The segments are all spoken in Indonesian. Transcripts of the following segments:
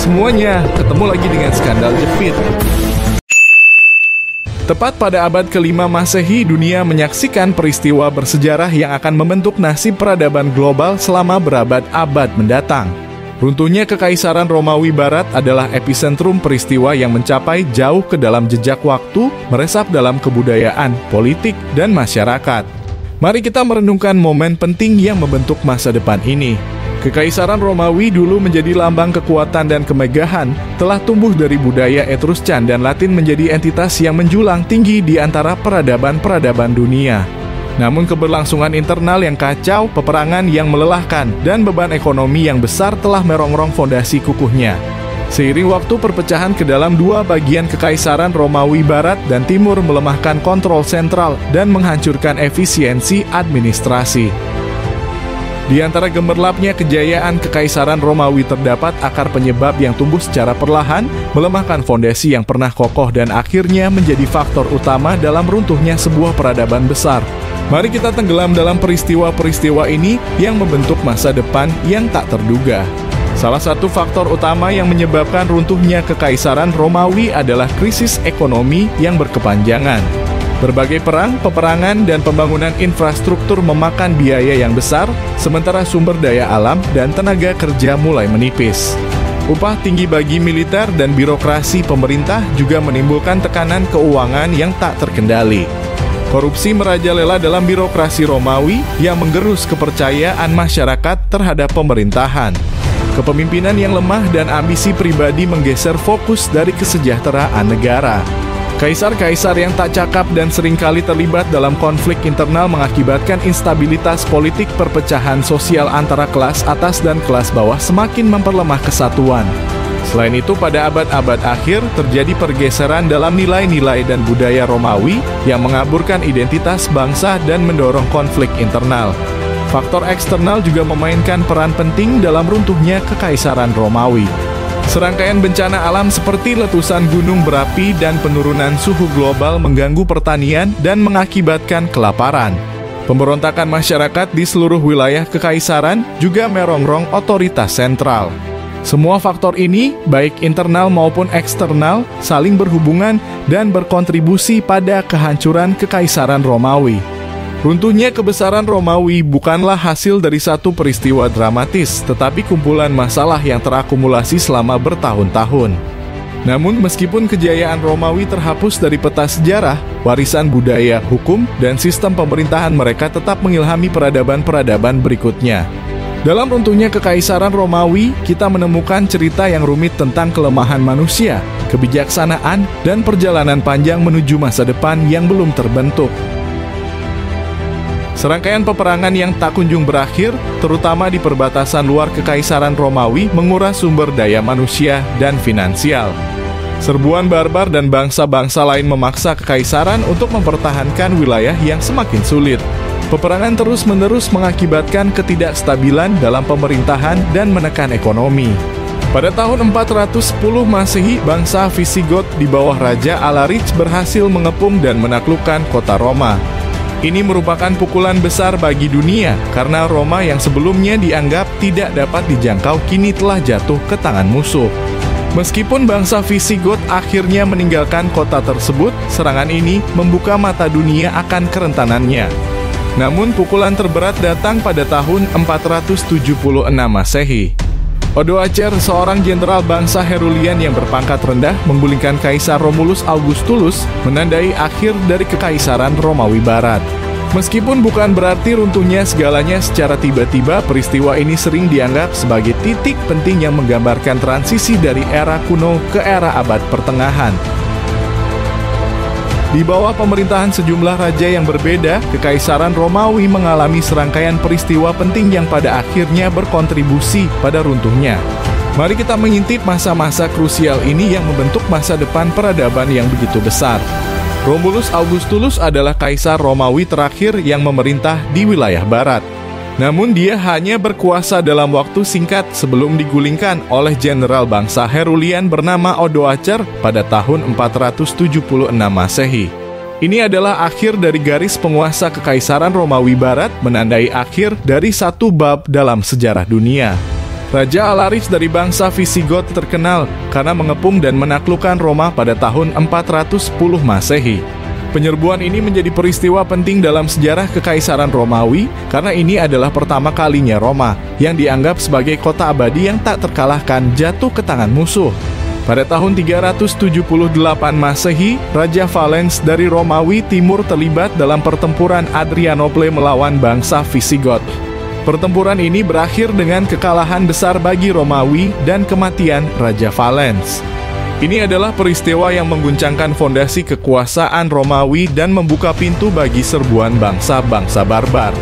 Semuanya, ketemu lagi dengan Skandal Jepit. Tepat pada abad ke-5 Masehi, dunia menyaksikan peristiwa bersejarah yang akan membentuk nasib peradaban global selama berabad-abad mendatang. Runtuhnya Kekaisaran Romawi Barat adalah epicentrum peristiwa yang mencapai jauh ke dalam jejak waktu, meresap dalam kebudayaan, politik, dan masyarakat. Mari kita merenungkan momen penting yang membentuk masa depan ini. Kekaisaran Romawi dulu menjadi lambang kekuatan dan kemegahan, telah tumbuh dari budaya Etruscan dan Latin menjadi entitas yang menjulang tinggi di antara peradaban-peradaban dunia. Namun keberlangsungan internal yang kacau, peperangan yang melelahkan, dan beban ekonomi yang besar telah merongrong fondasi kukuhnya. Seiring waktu, perpecahan ke dalam dua bagian Kekaisaran Romawi Barat dan Timur melemahkan kontrol sentral dan menghancurkan efisiensi administrasi. Di antara gemerlapnya kejayaan Kekaisaran Romawi terdapat akar penyebab yang tumbuh secara perlahan, melemahkan fondasi yang pernah kokoh dan akhirnya menjadi faktor utama dalam runtuhnya sebuah peradaban besar. Mari kita tenggelam dalam peristiwa-peristiwa ini yang membentuk masa depan yang tak terduga. Salah satu faktor utama yang menyebabkan runtuhnya Kekaisaran Romawi adalah krisis ekonomi yang berkepanjangan. Berbagai perang, peperangan, dan pembangunan infrastruktur memakan biaya yang besar, sementara sumber daya alam dan tenaga kerja mulai menipis. Upah tinggi bagi militer dan birokrasi pemerintah juga menimbulkan tekanan keuangan yang tak terkendali. Korupsi merajalela dalam birokrasi Romawi yang menggerus kepercayaan masyarakat terhadap pemerintahan. Kepemimpinan yang lemah dan ambisi pribadi menggeser fokus dari kesejahteraan negara. Kaisar-kaisar yang tak cakap dan seringkali terlibat dalam konflik internal mengakibatkan instabilitas politik, perpecahan sosial antara kelas atas dan kelas bawah semakin memperlemah kesatuan. Selain itu, pada abad-abad akhir terjadi pergeseran dalam nilai-nilai dan budaya Romawi yang mengaburkan identitas bangsa dan mendorong konflik internal. Faktor eksternal juga memainkan peran penting dalam runtuhnya Kekaisaran Romawi. Serangkaian bencana alam seperti letusan gunung berapi dan penurunan suhu global mengganggu pertanian dan mengakibatkan kelaparan. Pemberontakan masyarakat di seluruh wilayah Kekaisaran juga merongrong otoritas sentral. Semua faktor ini, baik internal maupun eksternal, saling berhubungan dan berkontribusi pada kehancuran Kekaisaran Romawi. Runtuhnya kebesaran Romawi bukanlah hasil dari satu peristiwa dramatis, tetapi kumpulan masalah yang terakumulasi selama bertahun-tahun. Namun, meskipun kejayaan Romawi terhapus dari peta sejarah, warisan budaya, hukum, dan sistem pemerintahan mereka tetap mengilhami peradaban-peradaban berikutnya. Dalam runtuhnya Kekaisaran Romawi, kita menemukan cerita yang rumit tentang kelemahan manusia, kebijaksanaan, dan perjalanan panjang menuju masa depan yang belum terbentuk. Serangkaian peperangan yang tak kunjung berakhir, terutama di perbatasan luar Kekaisaran Romawi, menguras sumber daya manusia dan finansial. Serbuan barbar dan bangsa-bangsa lain memaksa Kekaisaran untuk mempertahankan wilayah yang semakin sulit. Peperangan terus-menerus mengakibatkan ketidakstabilan dalam pemerintahan dan menekan ekonomi. Pada tahun 410 Masehi, bangsa Visigoth di bawah Raja Alaric berhasil mengepung dan menaklukkan kota Roma. Ini merupakan pukulan besar bagi dunia karena Roma yang sebelumnya dianggap tidak dapat dijangkau kini telah jatuh ke tangan musuh. Meskipun bangsa Visigoth akhirnya meninggalkan kota tersebut, serangan ini membuka mata dunia akan kerentanannya. Namun pukulan terberat datang pada tahun 476 Masehi. Odoacer, seorang jenderal bangsa Herulian yang berpangkat rendah, menggulingkan Kaisar Romulus Augustulus, menandai akhir dari Kekaisaran Romawi Barat. Meskipun bukan berarti runtuhnya segalanya secara tiba-tiba, peristiwa ini sering dianggap sebagai titik penting yang menggambarkan transisi dari era kuno ke era abad pertengahan. Di bawah pemerintahan sejumlah raja yang berbeda, Kekaisaran Romawi mengalami serangkaian peristiwa penting yang pada akhirnya berkontribusi pada runtuhnya. Mari kita mengintip masa-masa krusial ini yang membentuk masa depan peradaban yang begitu besar. Romulus Augustulus adalah kaisar Romawi terakhir yang memerintah di wilayah barat. Namun dia hanya berkuasa dalam waktu singkat sebelum digulingkan oleh jenderal bangsa Herulian bernama Odoacer pada tahun 476 Masehi. Ini adalah akhir dari garis penguasa Kekaisaran Romawi Barat, menandai akhir dari satu bab dalam sejarah dunia. Raja Alaric dari bangsa Visigot terkenal karena mengepung dan menaklukkan Roma pada tahun 410 Masehi. Penyerbuan ini menjadi peristiwa penting dalam sejarah Kekaisaran Romawi karena ini adalah pertama kalinya Roma yang dianggap sebagai kota abadi yang tak terkalahkan jatuh ke tangan musuh. Pada tahun 378 Masehi, Raja Valens dari Romawi Timur terlibat dalam pertempuran Adrianople melawan bangsa Visigot. Pertempuran ini berakhir dengan kekalahan besar bagi Romawi dan kematian Raja Valens. Ini adalah peristiwa yang mengguncangkan fondasi kekuasaan Romawi dan membuka pintu bagi serbuan bangsa-bangsa barbar.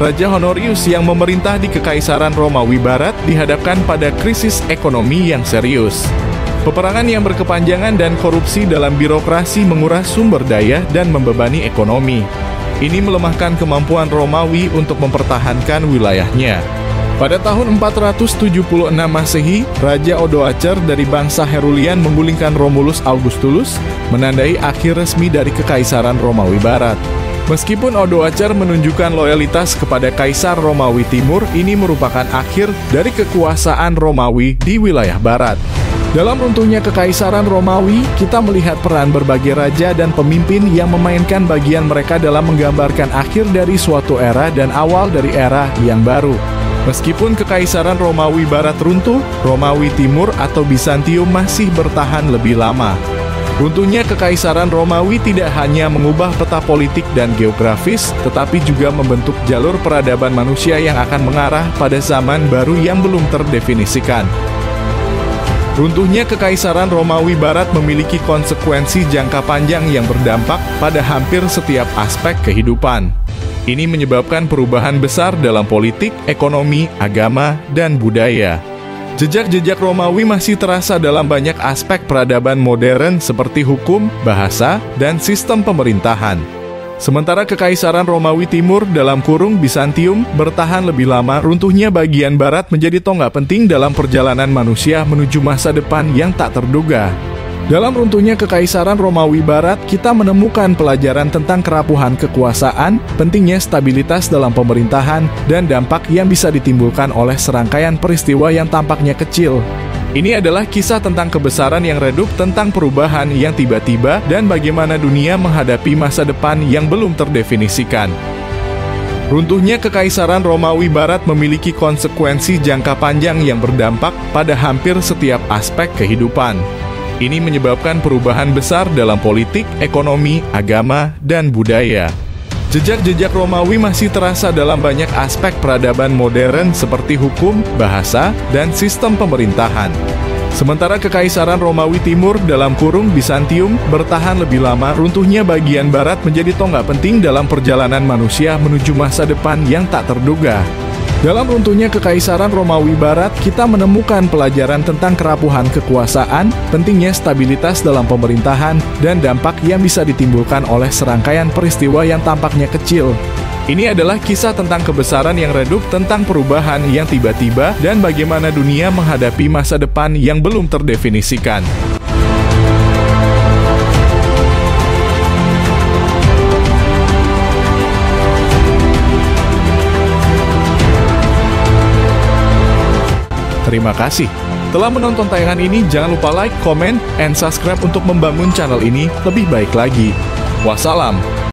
Raja Honorius yang memerintah di Kekaisaran Romawi Barat dihadapkan pada krisis ekonomi yang serius. Peperangan yang berkepanjangan dan korupsi dalam birokrasi menguras sumber daya dan membebani ekonomi. Ini melemahkan kemampuan Romawi untuk mempertahankan wilayahnya. Pada tahun 476 Masehi, Raja Odoacer dari bangsa Herulian menggulingkan Romulus Augustulus, menandai akhir resmi dari Kekaisaran Romawi Barat. Meskipun Odoacer menunjukkan loyalitas kepada Kaisar Romawi Timur, ini merupakan akhir dari kekuasaan Romawi di wilayah Barat. Dalam runtuhnya Kekaisaran Romawi, kita melihat peran berbagai raja dan pemimpin yang memainkan bagian mereka dalam menggambarkan akhir dari suatu era dan awal dari era yang baru. Meskipun Kekaisaran Romawi Barat runtuh, Romawi Timur atau Bizantium masih bertahan lebih lama. Runtuhnya Kekaisaran Romawi tidak hanya mengubah peta politik dan geografis, tetapi juga membentuk jalur peradaban manusia yang akan mengarah pada zaman baru yang belum terdefinisikan. Runtuhnya Kekaisaran Romawi Barat memiliki konsekuensi jangka panjang yang berdampak pada hampir setiap aspek kehidupan. Ini menyebabkan perubahan besar dalam politik, ekonomi, agama, dan budaya. Jejak-jejak Romawi masih terasa dalam banyak aspek peradaban modern seperti hukum, bahasa, dan sistem pemerintahan. Sementara Kekaisaran Romawi Timur dalam kurung Bizantium bertahan lebih lama, runtuhnya bagian barat menjadi tonggak penting dalam perjalanan manusia menuju masa depan yang tak terduga. Dalam runtuhnya Kekaisaran Romawi Barat, kita menemukan pelajaran tentang kerapuhan kekuasaan, pentingnya stabilitas dalam pemerintahan, dan dampak yang bisa ditimbulkan oleh serangkaian peristiwa yang tampaknya kecil. Ini adalah kisah tentang kebesaran yang redup, tentang perubahan yang tiba-tiba, dan bagaimana dunia menghadapi masa depan yang belum terdefinisikan. Runtuhnya Kekaisaran Romawi Barat memiliki konsekuensi jangka panjang yang berdampak pada hampir setiap aspek kehidupan. Ini menyebabkan perubahan besar dalam politik, ekonomi, agama, dan budaya. Jejak-jejak Romawi masih terasa dalam banyak aspek peradaban modern seperti hukum, bahasa, dan sistem pemerintahan. Sementara Kekaisaran Romawi Timur dalam kurung Bizantium bertahan lebih lama, runtuhnya bagian barat menjadi tonggak penting dalam perjalanan manusia menuju masa depan yang tak terduga. Dalam runtuhnya Kekaisaran Romawi Barat, kita menemukan pelajaran tentang kerapuhan kekuasaan, pentingnya stabilitas dalam pemerintahan, dan dampak yang bisa ditimbulkan oleh serangkaian peristiwa yang tampaknya kecil. Ini adalah kisah tentang kebesaran yang redup, tentang perubahan yang tiba-tiba, dan bagaimana dunia menghadapi masa depan yang belum terdefinisikan. Terima kasih telah menonton tayangan ini. Jangan lupa like, comment, and subscribe untuk membangun channel ini lebih baik lagi. Wassalam.